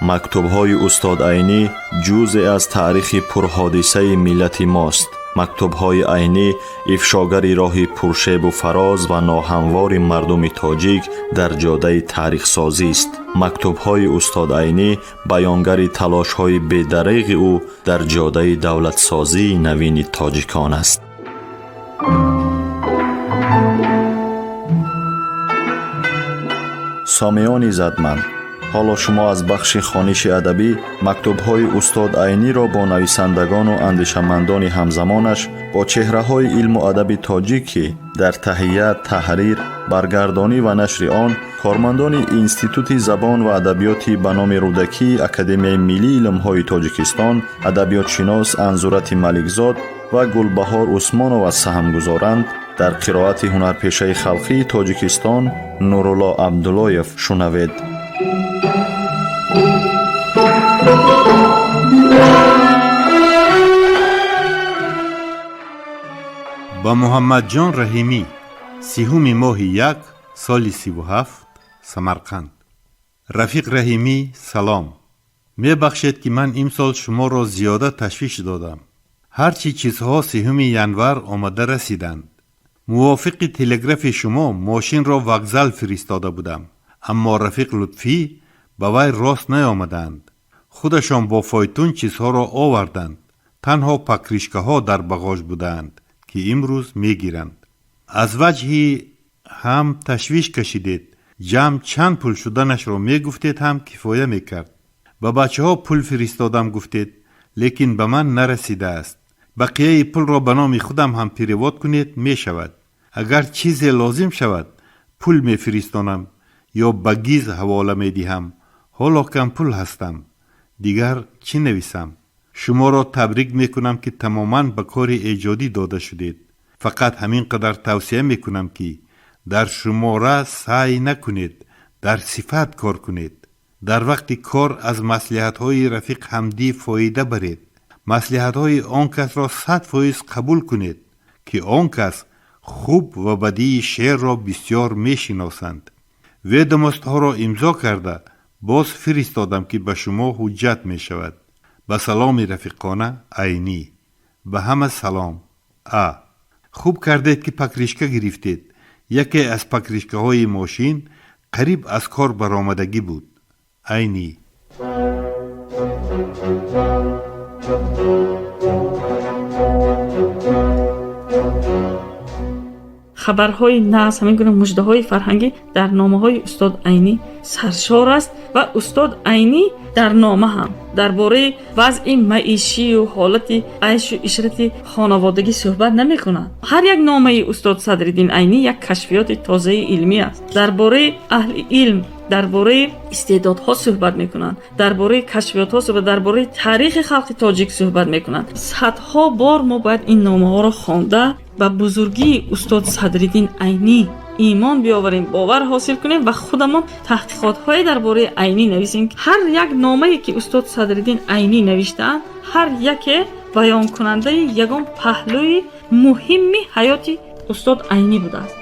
مکتوب‌های استاد عینی جزئی از تاریخ پرحادثه ملت ماست. مکتوب‌های عینی افشاگری راه پرشیب و فراز و ناهموار مردم تاجیک در جاده تاریخ سازی است. مکتوب‌های استاد عینی بیانگر تلاش‌های بی‌دریغ او در جاده دولت سازی نوین تاجیکان است. سامیان عزتمند، حالا شما از بخش خوانش ادبی مکتوب‌های استاد عینی را با نویسندگان و اندیشمندان همزمانش با چهره‌های علم و ادب تاجیک که در تهیه، تحریر، برگردانی و نشر آن کارمندان اینستیتوت زبان و ادبیات به نام رودکی اکادمی ملی علم‌های تاجیکستان، ادبیات شناس انزورت ملکزاد و گلبهار عثمانова سهم گذارند. در قرائت هنرپیشه خلقی تاجیکستان نورالله عبداللهیف شنوید. با محمد جان رحیمی 30 ماه 1 سال 37 سمرقند. رفیق رحیمی سلام. میبخشید که من امسال شما را زیاده تشویش دادم. هرچی چیزها 30 ینور آمده رسیدند. موافق تلگراف شما ماشین را وокزال فرستاده بودم، اما رفیق لطفی به وی راست نیامدند. خودشان با فایتون چیزها را آوردند. تنها پکریشکه ها در باغاژ بودند که امروز میگیرند. از وجهی هم تشویش کشیدید. جمع چند پول شدنش را میگفتید هم کفایه میکرد. به بچه ها پول فرستادم گفتید، لیکن به من نرسیده است. بقیه پول را به نام خودم هم پیرواد کنید می شود. اگر چیزی لازم شود پول می فرستانم یا به گیز حواله می دهم. حالا کم پول هستم. دیگر چی نویسم؟ شما را تبریک می کنم که تماما به کار ایجادی داده شدید. فقط همین قدر توصیه می کنم که در شماره سعی نکنید، در صفت کار کنید. در وقت کار از مصلحت های رفیق حمدی فایده برید. مصلحت های آن کس را 100% قبول کنید که آن کس خوب و بدی شعر را بسیار می شناسند. ویدمست ها را امضا کرده باز فرستادم که به شما حجت می شود. به سلام رفیقانه عینی. به همه سلام. خوب کردید که پکریشکه گرفتید. یکی از پکریشکه های ماشین قریب از کار برآمدگی بود. عینی. خبرهای ناز، همین گونه مژده‌های فرهنگی در نامه‌های استاد عینی سرشار است و استاد عینی در نامه هم درباره وضع معیشی و حالت عیش و عشرت خانوادگی صحبت نمی‌کنند. هر یک نامه استاد صدرالدین عینی یک کشفیات تازه علمی است. درباره اهل علم، درباره استعدادها صحبت میکنند، درباره کشفیات‌ها صحبت، درباره تاریخ خلق تاجیک صحبت میکنند. صدها بار ما باید این نامه‌ها را خوانده به بزرگی استاد صدرالدین عینی ایمان بیاوریم، باور حاصل کنیم و خودمان تحقیقات‌های درباره عینی نویسیم. هر یک نامه‌ای که استاد صدرالدین عینی نوشته‌اند، هر یک بیان کننده یگان پهلوی مهمی حیات استاد عینی بوده است.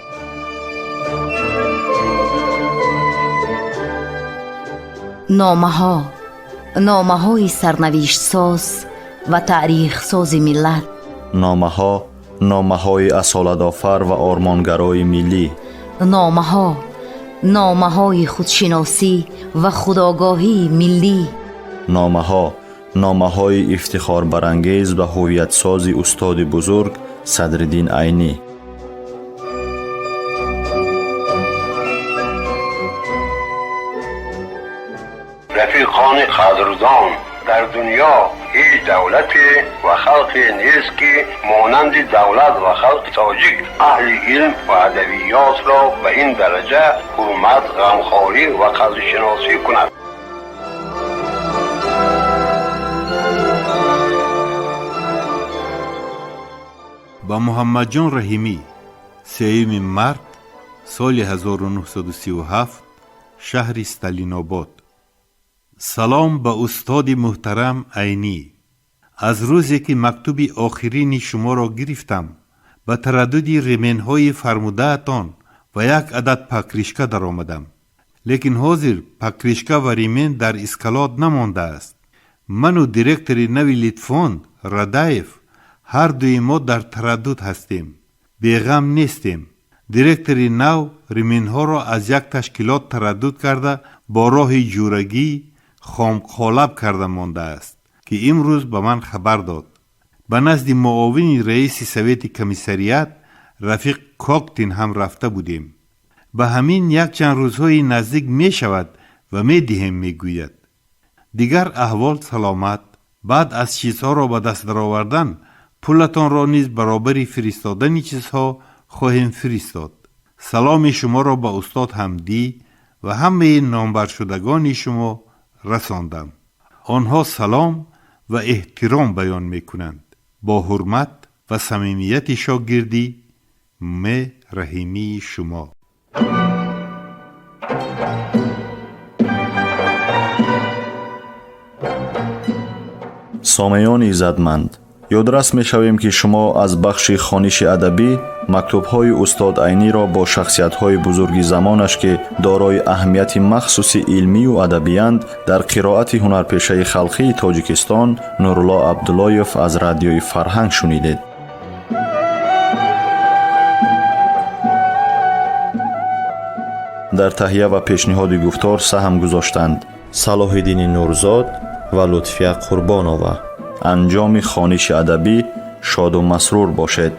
نامه های سرنوشت ساز و تاریخ ساز ملت. نامه های اصالت آفر و آرمانگرای ملی. نامه های خودشناسی و خودآگاهی ملی. نامه های افتخار برانگیز و هویت ساز استاد بزرگ صدرالدین عینی. رفیقان قدردان، در دنیا هیچ دولتی و خلقی نیست که مانند دولت و خلق تاجیک اهل علم و ادبیات را به این درجه حرمت، غمخواری و قدرشناسی کند. با محمد جان رحیمی 3 مارس سال 1937 شهر استالین‌آباد. سلام به استاد محترم عینی. از روزی که مکتوب آخرین شما را گرفتم به تردد ریمن‌های فرموده‌تان و یک عدد پکریشکه در آمدم. لیکن حاضر پکریشکا و ریمین در اسکالات نمانده است. من و دیرکتری نوی لیتفوند ردایف هر دوی ما در تردد هستیم. بیغم نیستیم. دیرکتری نو ریمین ها را از یک تشکیلات تردد کرده با راه جورگی خامقالب کرده مانده است که امروز به من خبر داد. به نزد معاون رئیس سویت کمیسریت رفیق کوکتین هم رفته بودیم. به همین یک چند روزهای نزدیک می شود و می دهیم می گوید. دیگر احوال سلامت. بعد از چیزها را به دست درآوردن پولتان را نیز برابری فرستادن چیزها خواهیم فرستاد. سلام شما را به استاد حمدی و همه نامبر شدگان شما رساندم. آنها سلام و احترام بیان می کنند. با حرمت و صمیمیت شاگردی رحیمی شما. سامعان عزتمند، یادرس می‌شویم که شما از بخش خوانش ادبی مکتوب‌های استاد عینی را با شخصیت‌های بزرگ زمانش که دارای اهمیت مخصوص علمی و ادبی‌اند در قرائت هنرپیشه خلقی تاجیکستان نورالله عبداللهیف از رادیوی فرهنگ شنیدید. در تهیه و پیشنهاد گفتار سهم گذاشتند صلاح‌الدین نورزاد و لطفیه قربانова. انجام خوانش ادبی شاد و مسرور باشد.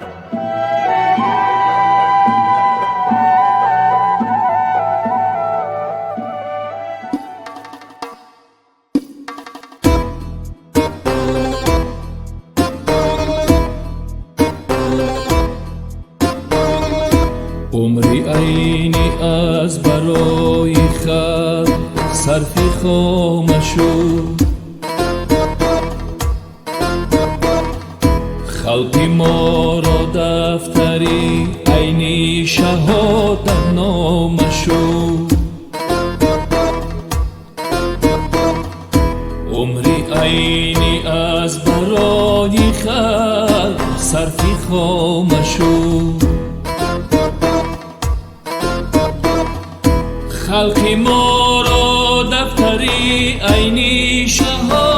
عمری عینی از برای خلق صرف خامشو، خلقی ما را دفتری عینی شهادت نامشو. عمری عینی از برای خلق صرف خامشو، خلقی ما را دفتری عینی شهادت